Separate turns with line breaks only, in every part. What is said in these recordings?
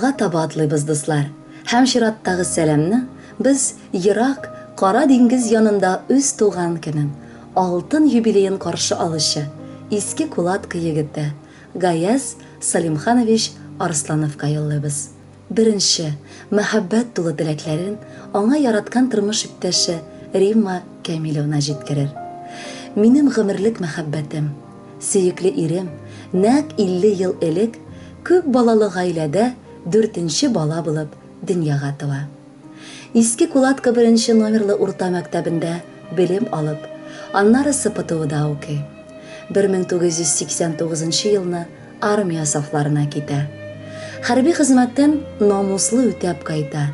Аллага таба атлыйбыз, дуслар. Һәм чираттагы сәламне без ерак Кара диңгез янында үз туган көнен, алтын юбилейын каршы алучы Иске Кулатка егете Гаяз Салимханович Арслановка юллыйбыз. Беренче, мәхәббәт тулы теләкләрен аңа яраткан тормыш иптәше Римма Камиловна җиткерер. Минем гомерлек мәхәббәтем, сөекле ирем, нәкъ 50 ел элек күп балалы гаиләдә 4нче бала булып дөньяга туа. Иске Кулатка 1нче номерлы урта мәктәбендә белем алып, аннары СПТУда укый. 1989 елны армия сафларына китә. Хәрби хезмәттән намуслы үтәп кайта.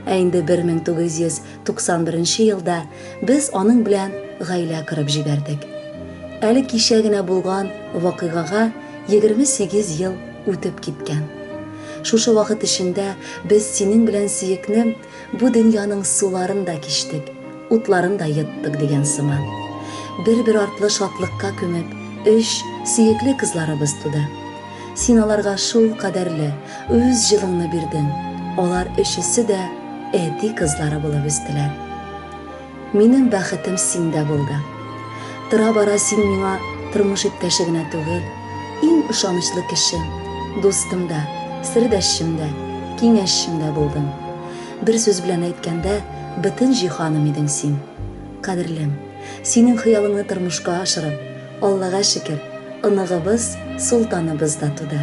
Ә инде 1991 елда без аның белән гаилә корып җибәрдек. Әле кичә генә булган вакыйгага 28 ел үтеп киткән. Шушы вакыт эчендә без синең белән сөекне бу дөньяның суларын да кичтек, утларын да йыттык дигән сыман. Бер-бер артлы шатлыкка күмеп, 3 сөекле кызларыбыз туды. Син аларга шул кадәрле үз җылыңны бирдең. Алар өчесе дә әти кызлары булып үстеләр. Минем бәхетем синдә булды. Тора-бара син миңа тормыш иптәше генә түгел, иң ышанычлы кешем, дустым да, сердәшем дә, киңәшчем дә булдың. Бер сүз белән әйткәндә, бөтен җиһаным идең син. Кадерлем, синең хыялыңны тормышка ашырып, Аллага шөкер, ыныгыбыз, султаныбыз да туды.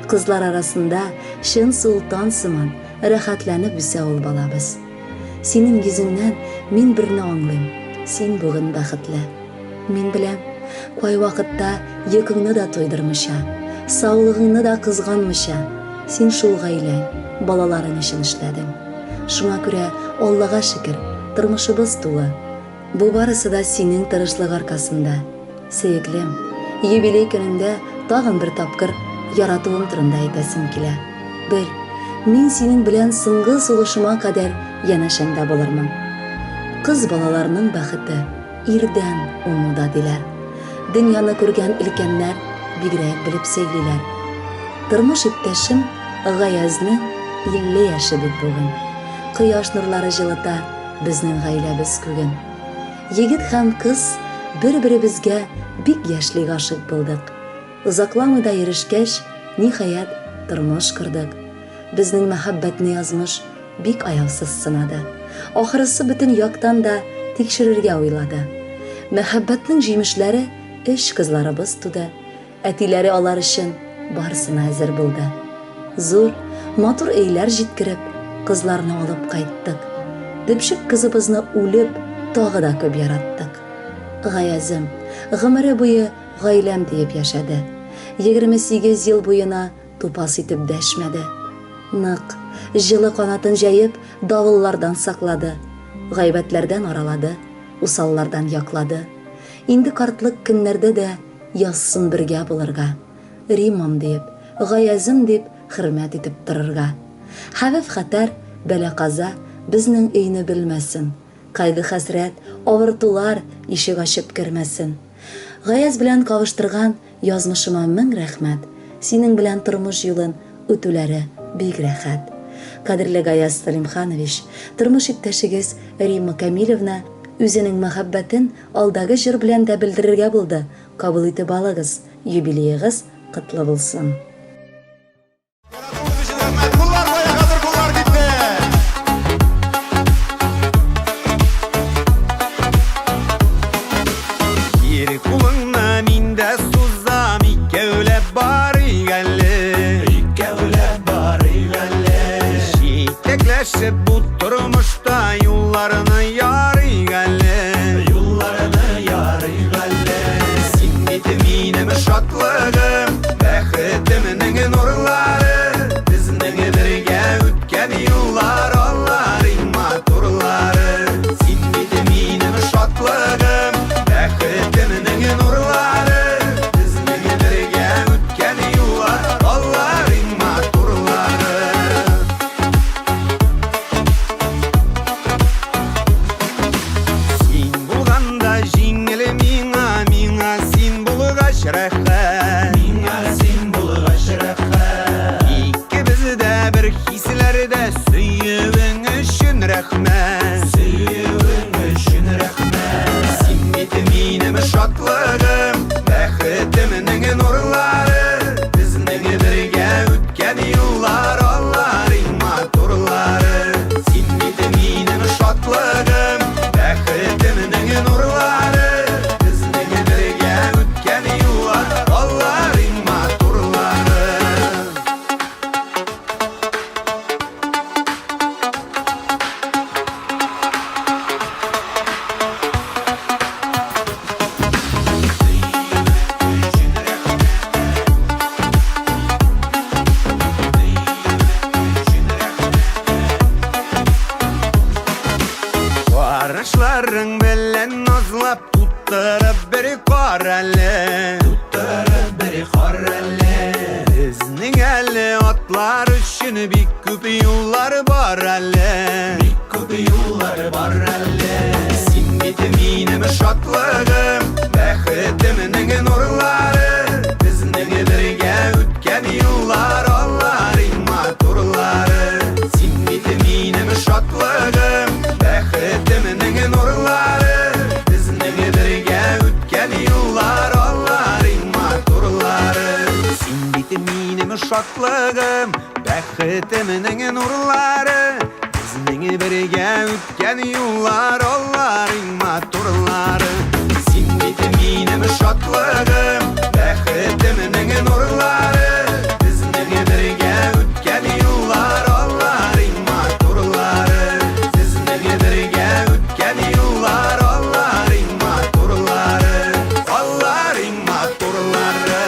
Кызлар арасында шын султан сыман рәхәтләнеп үсә ул балабыз. Синең йөзеңнән мин берне аңлыйм. Син бүген бәхетле. Мин беләм, кай вакытта йокыңны да тойдырмыйча, саулыгыңны да кызганмыйча, син шул гаилә, балаларың өчен эшләдең. Шуңа күрә Аллага шөкер, тормышыбыз тулы. Бу барысы да синең тырышлык аркасында. Сөеклем, юбилей көнендә тагын бер тапкыр яратуым турында әйтәсем килә. Бел, мин синең белән соңгы сулышыма кадәр янәшәңдә булырмын. Кыз балаларның бәхете ирдән уңуда диләр. Дөньяны күргән илкәннәр бигрәк белеп сөйлиләр. Тормыш иптәшем Гаязның 50 яшы бит бүген. Кояш нурлары җылыта безнең гаиләбез күген. Егет һәм кыз бер-беребезгә бик яшьли гашык булдык. Узакламый да ирешкәч, ниһаять тормыш кырдык. Безнең мәхәббәтне язмыш бик аяусыз сынады. Ахырысы бөтен яктан да тикшерергә уйлады. Мәхәббәтнең җимешләре 3 кызларыбыз туды. Әтиләре алар өчен барысына әзер булды. Зур, матур өйләр җиткереп, кызларны алып кайттык. Дөпшек кызыбызны үлеп, тагы да күп яраттык. Гаязым, гомере буе гаиләм диеп яшәде. 28 ел буена тупас итеп дәшмәде. Нык, җылы канатын җәеп, давыллардан саклады. Гайбәтләрдән аралады, усаллардан яклады. Инде картлык көннәрдә дә язсын бергә булырга. Римам дип, Гаязым дип хөрмәт итеп торырга. Хәвеф-хәтәр, бәла-каза безнең өйне белмәсен. Кайгы-хәсрәт, авыртулар ишек ачып кермәсен. Гаяз белән кавыштырган язмышыма мең рәхмәт. Синең белән тормыш юлын үтүләре бик рәхәт. Кадерле Гаяз Салимханович, тормыш иптәшегез Римма Камиловна үзенең мәхәббәтен алдагы җыр белән дә белдерергә булды. Кабул итеп алыгыз. Юбилейегыз котлы булсын.
Bu durmuşta yollarını yarı galle, yollarını yarı galle. Sin gitminem şatlığım, bəxtiminin nurları, bizning birge ötken yollar Allah'ın maturları. Sin gitminem şatlığım, bəxtiminin nurları, bizning birge ötken yollar Allah'ın maturları. рәхмәт. Сөюең өчен рәхмәт. Син бит минем шатлыгым, бәхетемнең нурлары. Безнең бергә үткән еллар, алларың матурлары. Син бит минем шатлыгым, бәхетемнең нурлары. Безнең бергә үткән еллар, алларың матурлары. Карашларың белән назлап туттырып бер кар әле. Туттырып бер кар әле. Безнең әле атлар өчен бик күп юллар бар әле. Бик күп юллар бар әле. Син бит минем шатлыгым, бәхетемнең нурлары. Безнең бергә үткән юллар, алларың матурлары. Син бит минем шатлыгым, бәхетемнең нурлары. Безнең бергә үткән юллар, алларың матурлары. Син бит минем шатлыгым, бәхетемнең нурлары. Безнең бергә үткән юллар, алларың матурлары. Син бит минем шатлыгым, бәхетемнең нурлары. Безнең бергә үткән юллар, алларың матурлары. Безнең бергә үткән юллар, алларың матурлары. Алларың матурлары.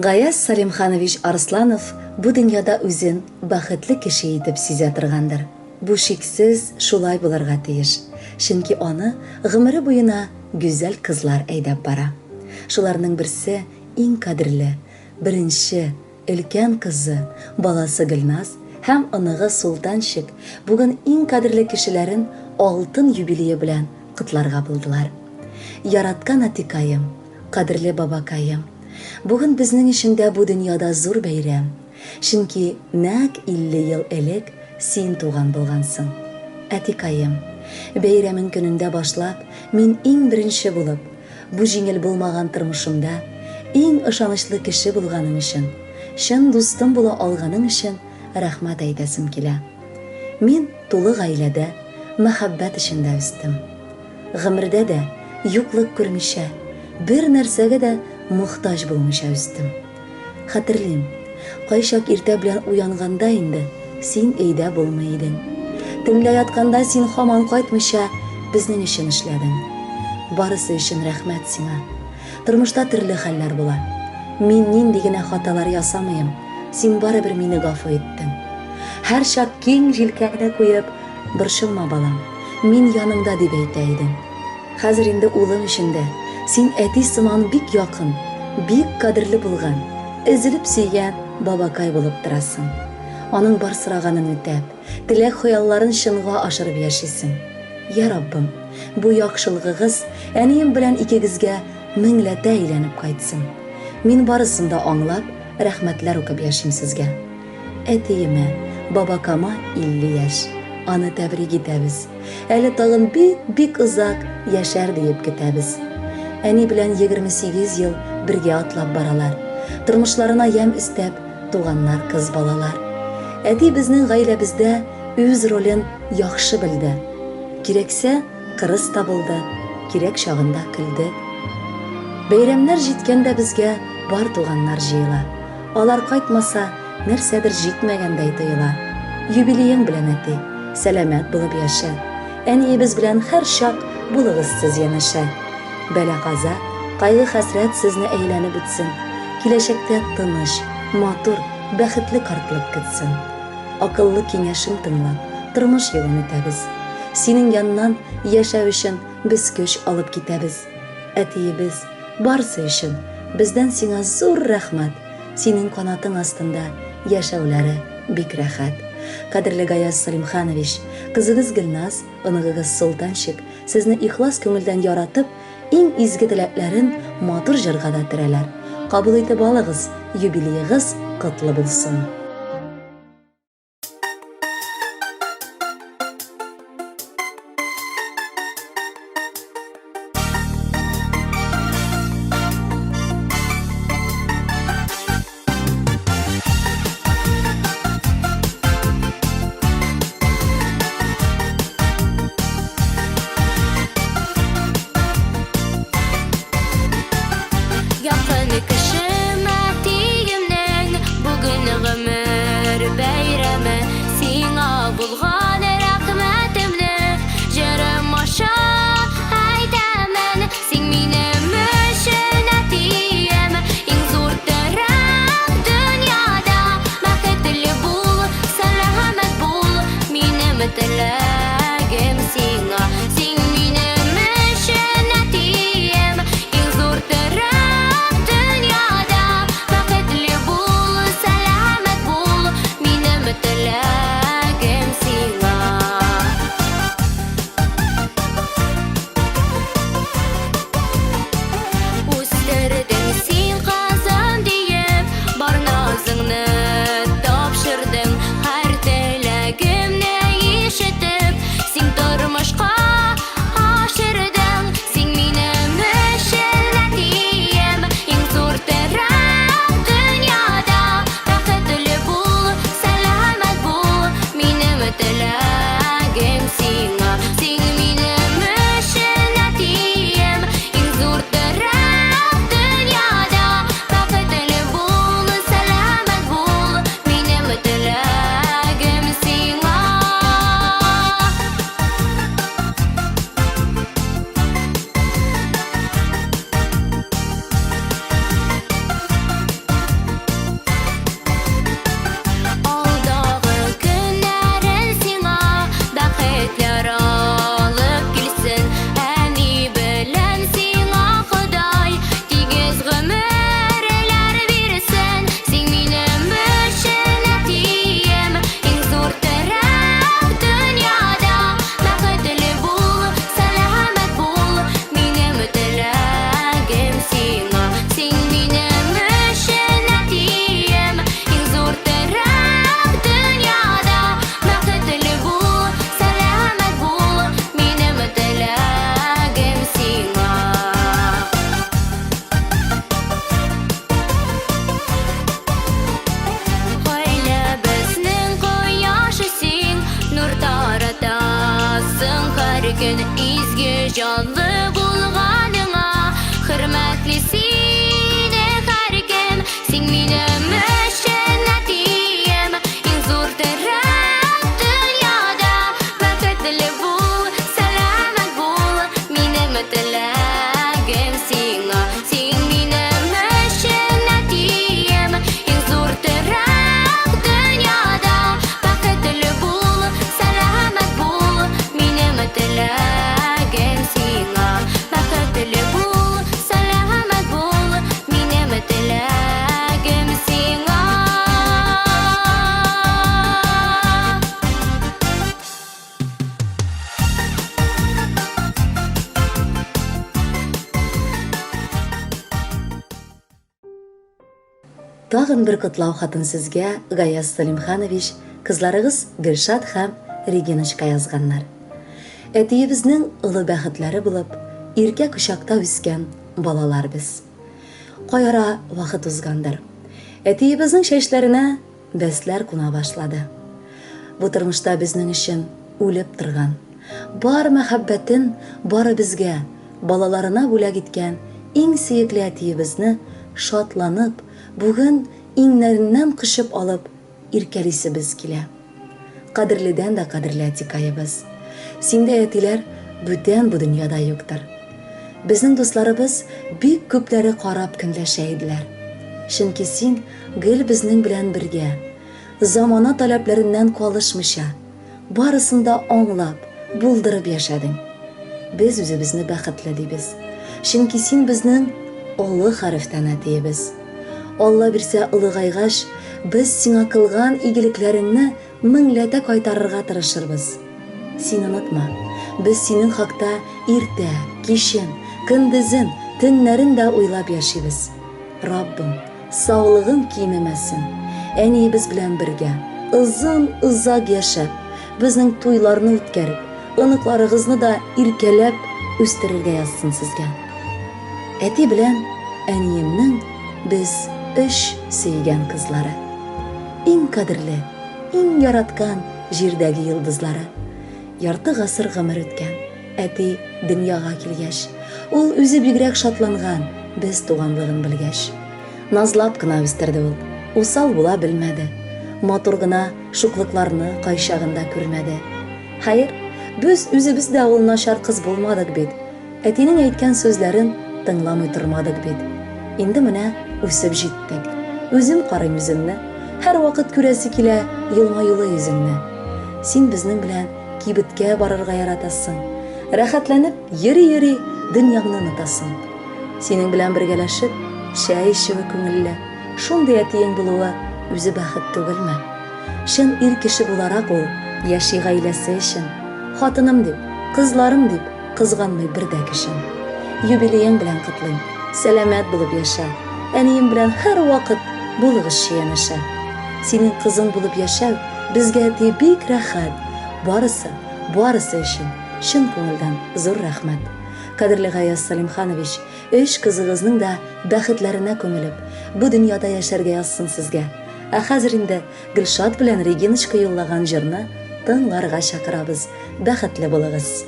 Гаяз Салимханович Арсланов бу дөньяда үзен бәхетле кеше итеп сизә торгандыр. Бу шиксез шулай булырга тиеш. Чөнки аны гомере буена гүзәл кызлар әйдәп бара. Шуларның берсе иң кадерле, беренче, өлкән кызы, баласы Гөлназ һәм оныгы Султанчик бүген иң кадерле кешеләрен алтын юбилее белән котларга булдылар. Яраткан Атикаем, кадерле бабакаем, бүген безнең өчен дә бу дөньяда зур бәйрәм. Чөнки нәкъ 50 ел элек син туган булгансың. Атикаем, бәйрәмең көнендә башлап, мин иң беренче булып, бу җиңел булмаган тормышымда иң ышанычлы кеше булганың өчен, чын дустым була алганың өчен рәхмәт әйтәсем килә. Мин тулы гаиләдә, мәхәббәт эчендә үстем. Гомердә дә юклык күрмичә, бер нәрсәгә дә мохтаҗ булмыйча үстем. Хәтерлим, кайчак иртә белән уянганда инде син өйдә булмый идең. Төнлә ятканда син һаман кайтмыйча безнең өчен эшләдең. Барысы өчен рәхмәт сиңа. Тормышта төрле хәлләр була. Мин нинди генә хаталар ясамыйм, син барыбер мине гафу иттең. Һәр чак киң җилкәңне куеп, борчылма балам, мин яныңда дип әйтә идең. Хәзер инде улым өчен дә син әти сыман бик якын, бик кадерле булган, эзелеп сөйгән бабакай булып торасың. Аның бар сораганын үтәп, теләк хыялларын чынга ашырып яшисең. Я Раббым, бу яхшылыгыгыз әнием белән икегезгә меңләтә әйләнеп кайтсын. Мин барысын да аңлап, рәхмәтләр укып яшим сезгә. Әтиемә, бабакама 50 яшь. Аны тәбрик итәбез. Әле тагын бик озак яшәр диеп көтәбез. Әни белән 28 ел бергә атлап баралар. Тормышларына ям истәп, туганнар кыз балалар. Әти безнең гаиләбездә үз ролен яхшы белде. Кирәксә, кырыс табылды, кирәк чагында көлде. Бәйрәмнәр җиткәндә безгә бар туганнар җыела. Алар кайтмаса, нәрсәдер җитмәгәндәй тоела. Юбилеең белән әти, сәламәт булып яшә. Әниебез белән һәр чак булыгыз сез янәшә. Бәла-каза, кайгы-хәсрәт сезне әйләнеп үтсен. Киләчәктә тыныч, матур, бәхетле картлык көтсен. Акыллы киңәшен тыңлап, тормыш юлын үтәбез. Синең яннан яшәү өчен без көч алып китәбез. Әтиебез, Барсы өчен бездән сиңа зур рәхмәт. Синең канатың астында яшәүләре бик рәхәт. Кадерле Гаяз Салимханович, кызыгыз Гөлназ, оныгыгыз Солтанчик сезне ихлас күңелдән яратып, иң изге теләкләрен матур җырга да терәләр. Кабул итеп алыгыз, юбилеегыз котлы булсын.
Якын кешемә тиемнең бүген гомер бәйрәме сиңа булган рәхмәтемне җырым аша әйтәмен син минем өчен әтием иң зур терәк дөньяда бәхетле бул сәламәт бул минем теләгем сиңа син минем өчен әтием иң зур терәк теләгем сиңа үстердең син кызым диеп бар назыңны тапшырдың һәр теләгемне ишетеп син тормышка ашырдың син минем өчен әтием иң зур терәк дөньяда бәхетле бул теләгем сиңа син минем өчен әтием иң зур терәк дөньяда бәхетле бул сәламәт бул минем теләгем сиңа алдагы көннәрен сиңа бәхетләр алып килсен әни белән сиңа Ходай тигез гомерләр бирсен син минем өчен әтием иң зур терәк дөньяда бәхетле бул сәламәт бул минем теләгем сиңа син минем өчен әтием иң зур терәк дөньяда бәхетле бул сәламәт бул минем теләгем сиңа гаиләбезнең кояшы син нур таратасың һәр көн изге җанлы булганыңа хөрмәтле сине һәр кем син минем өчен әтием иң зур терәк дөньяда бәхетле бул сәламәт бул минем теләгем сиңа син минем өчен әтием иң зур терәк дөньяда бәхетле бул сәламәт бул минем теләгем сиңа бәхетле бул сәламәт бул минем теләгем сиңа
Тагын бер котлау хатын сезгә Гаяз Салимханович, кызларыгыз Гөлшат һәм Региночка язганнар. Әтиебезнең улы бәхетләре булып, иркә кочакта үскән балалар без. Каяра вакыт узгандыр. Әтиебезнең чәчләренә бәсләр куна башлады. Бу тормышта безнең өчен үлеп торган, бар мәхәббәтен бары безгә, балаларына бүләк иткән иң сөекле әтиебезне шатланып, бүген иңнәреннән кышып алып, иркәлисебез килә. Кадерледән дә кадерле әтикәебез. Синдә әтиләр бүтән бу дөньяда юктыр. Безнең дусларыбыз бик күпләре карап көнләшә иделәр. Чөнки син гел безнең белән бергә, замана таләпләреннән калышмыйча, барысын да аңлап, булдырып яшәдең. Без үзебезне бәхетле дибез. Чөнки син безнең олы хәрефтән әтиебез. Алла бирсә улыгайгач, без сиңа кылган игелекләреңне меңләтә кайтарырга тырышырбыз. Син онытма, без синең хакта иртә, кичен, көндезен, төннәрен дә уйлап яшибез. Раббым, саулыгың кимемәсен. Әниебез белән бергә, озак яшәп, безнең туйларны үткәреп, оныкларыгызны да иркәләп үстерергә язсын сезгә. Әти белән әниемнең без 3 сөйгән кызлары. Иң кадерле, иң яраткан җирдәге йолдызлары. Ярты гасыр гомер үткән. Әти дөньяга килгәч, ул үзе бигрәк шатланган, без туганлыгын белгәч. Назлап кына үстерде ул. Усал була белмәде. Матур гына шуклыкларны кайчагында күрмәде. Хәер, без үзебез дә ул начар кыз булмадык бит. Әтинең әйткән сүзләрен тыңламый тормадык бит. Инде менә үсеп җиттек. Үзем карыйм үземне, һәр вакыт күрәсе килә елмаюлы йөзеңне. Син безнең белән кибеткә барырга яратасың. Рәхәтләнеп йөри-йөри дөньяңны онытасың. Синең белән бергәләшеп, шәй эчүе күңелле. Шундый әтиең булуы үзе бәхет түгелме? Шын ир кеше буларак ул яши гаиләсе өчен, хатыным дип, кызларым дип кызганмый бер дә кешен. Юбилеең белән котлыйм. Сәламәт булып яша. Әнием белән һәр вакыт булыгыз шиянәшә. Синең кызың булып яшәү безгә әти бик рәхәт. Барысы өчен чын күңелдән зур рәхмәт. Кадерле Гаяз Салимханович, 3 кызыгызның да бәхетләренә күмелеп, бу дөньяда яшәргә язсын сезгә. Ә хәзер инде Гөлшат белән Региночка юллаган җырны тыңларга чакырабыз. Бәхетле булыгыз.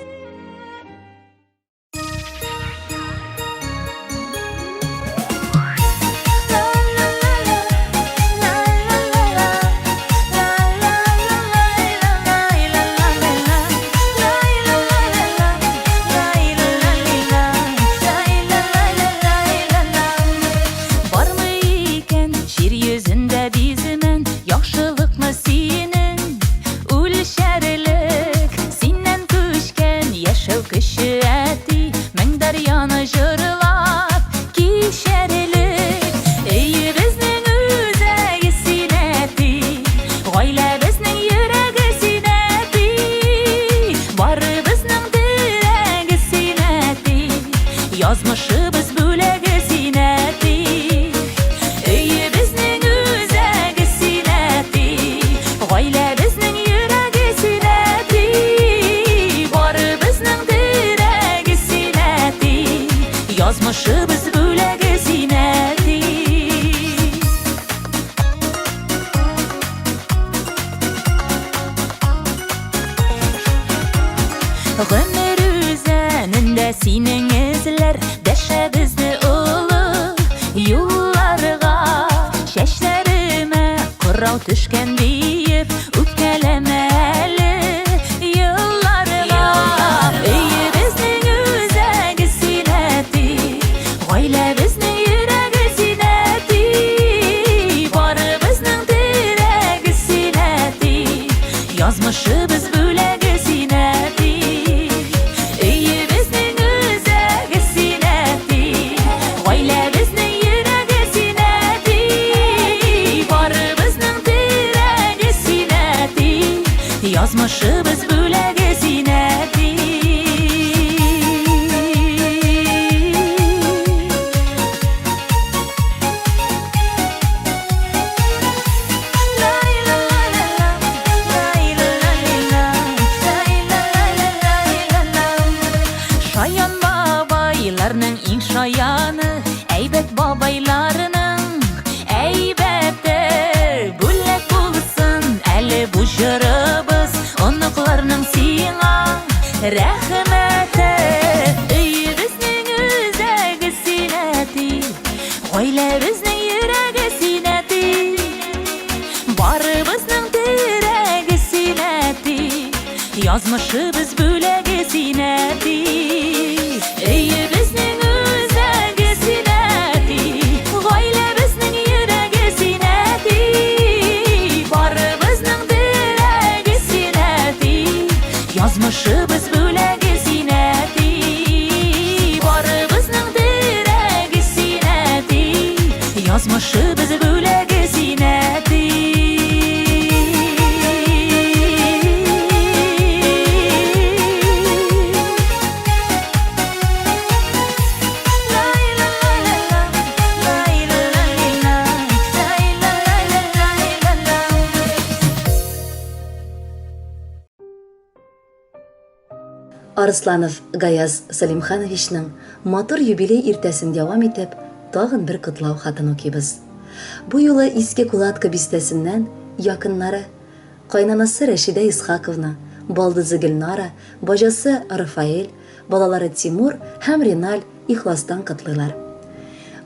Yazmışыбыз бүләге синәти, өйе безнең үзәге синәти, гаилә безнең йөрәге синәти, бары безнең дирәге синәти, язмышыбыз бүләге синәти. Гомер үзәнендә синең эзләр, дәшәбезне олы юлларга, чәчләремә кырау төшкән диеп үпкәләмә әле елларга. Өйе безнең үзәге синәти, гаилә безнең йөрәге синәти, бары безнең дирәге синәти, язмышыбыз бүләге синәти. Язмышыбыз бүләге синәти. Шаян бабайларның иң шаяны, әйбәт бабайларының әйбәте, бүләк булсын әле бу җырыбыз, оныкларның сиңа рәхмәте. Өйе безнең үзәге синәти, гаилә безнең йөрәге синәти, бары безнең дирәге синәти, язмышыбыз бүләге синәти. Өйе безнең үзәге синәти, гаилә безнең йөрәге синәти, бары безнең дирәге синәти, язмышыбыз бүләге синәти, бары безнең дирәге синәти. Yazmışız bölegi zineti.
Арсланов Гаяз Салимхановичның матур юбилей иртәсен дәвам итеп, тагын бер котлау хатын укыйбыз. Бу юлы Иске Кулатка бистәсеннән якыннары, кайнанасы Рәшидә Исхаковна, балдызы Гөлнара, бажасы Рафаэль, балалары Тимур һәм Риналь ихластан котлыйлар.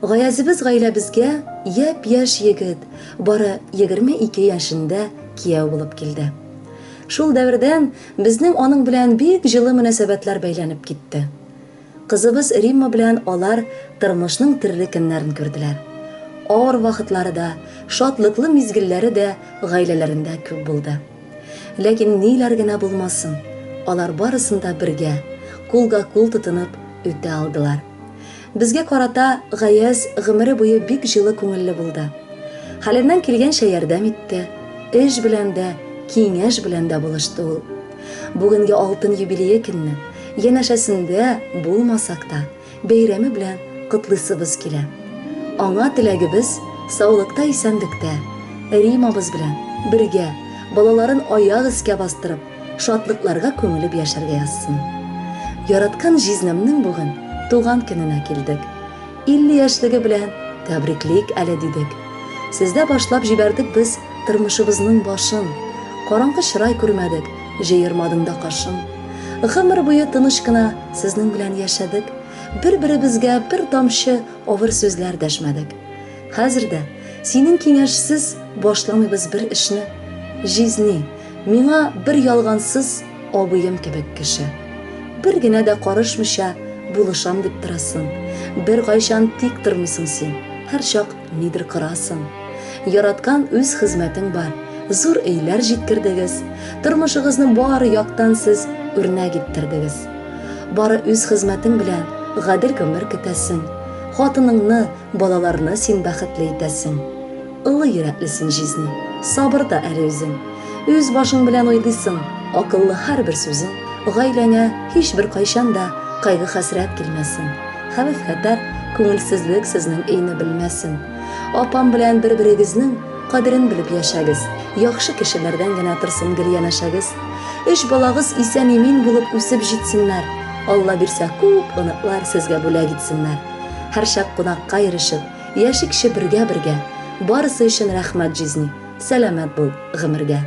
Гаязыбыз гаиләбезгә япь-яшь егет, бары 22 яшендә кияү булып килде. Шул дәвердән безнең аның белән бик җылы мөнәсәбәтләр бәйләнеп китте. Кызыбыз Римма белән алар тормышның төрле көннәрен күрделәр. Авыр вакытлары да, шатлыклы мизгелләре дә гаиләләрендә күп булды. Ләкин ниләр генә булмасын, алар барысын да бергә, кулга-кул тотынып үтә алдылар. Безгә карата Гаяз гомере буе бик җылы күңелле булды. Хәленнән килгәнчә ярдәм итте, эш белән дә, киңәш белән дә булышты ул. Бүгенге алтын юбилее көнне янәшәсендә булмасак та, бәйрәме белән котлыйсыбыз килә. Аңа теләгебез саулыкта, исәнлектә, Римабыз белән бергә балаларын аяк өскә бастырып, шатлыкларга күңелеп яшәргә язсын. Яраткан җизнәмнең бүген туган көненә килдек. 50 яшьлеге белән тәбриклик әле дидек. Сездә башлап җибәрдек без тормышыбызның башын. Караңгы чырай күрмәдек, җыермадың да кашын. Гомер буе тыныч кына сезнең белән яшәдек. Бер-беребезгә бер тамчы авыр сүзләр дәшмәдек. Хәзер дә синең киңәшсез башламыйбыз бер эшне. Жизни, миңа бер ялгансыз абыем кебек кеше. Бер генә дә карышмыйча булышам дип торасың. Бер кайчан тик тормыйсың син. Һәр чак нидер кырасың. Яраткан үз хезмәтең бар. Зур өйләр җиткердегез. Тормышыгызны бары яктан сез үрнәк иттердегез. Бары үз хезмәтең белән гадел гомер көтәсең. Хатыныңны, балаларны син бәхетле итәсең. Улы йөрәклесең Жизни. Сабыр да әле үзең. Үз башың белән уйлыйсың. Акыллы һәрбер сүзең. Гаиләңә һичбер кайчан да кайгы-хәсрәт килмәсен. Хәвеф-хәтәр, күңелсезлек сезнең өйне белмәсен. Апам белән бер-берегезнең кадерен белеп яшәгез. Яхшы кешеләрдән генә торсын гел янәшәгез. 3 балагыз исән-имин булып үсеп җитсеннәр. Алла бирсә күп оныклар сезгә бүләк итсеннәр. Һәр чак кунакка ирешеп, яшикче бергә-бергә. Барысы өчен рәхмәт Жизни. Сәламәт бул гомергә.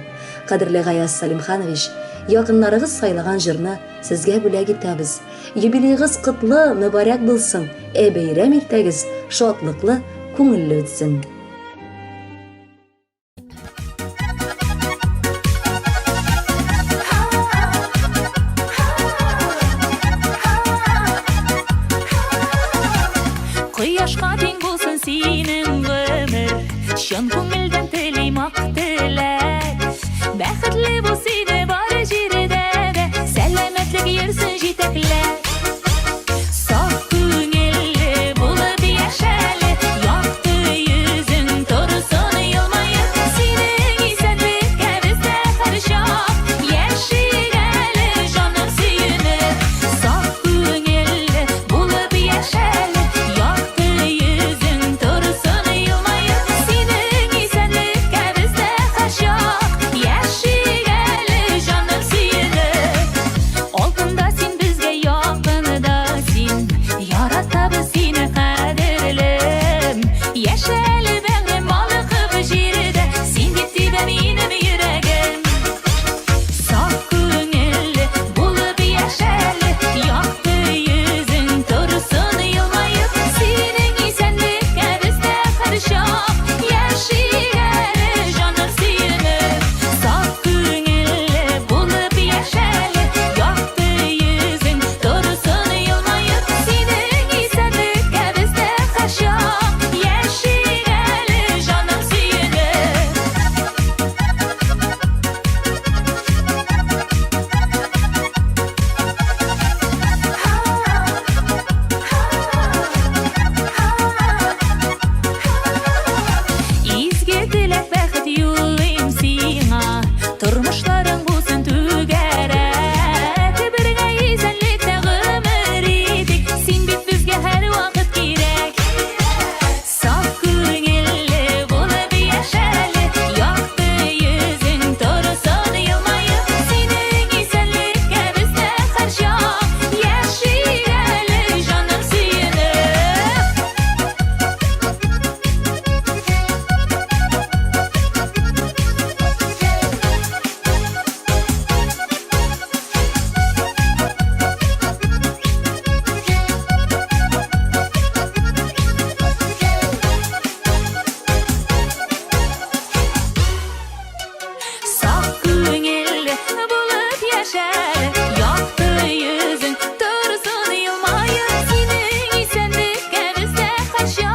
Кадерле Гаяз Салимханович, якыннарыгыз сайлаган җырны сезгә бүләк итәбез. Юбилейгыз котлы, мөбарәк булсын. Бәйрәм иртәгез шатлыклы, күңелле үтсен.
Кояшка тең булсын синең гомер, чын күңелдән телим ак теләк. Бәхетле бул сине бары җирдә дә, сәламәтлек йөрсен җитәкләп. Саф күңелле булып яшәле, якты йөзең торсын елмаеп. Синең исәнлеккә бездә һәр чак яшигәле җаным сөенеп. Саф күңелле булып яшәле, якты йөзең торсын елмаеп. Синең исәнлеккә бездә һәр чак яшь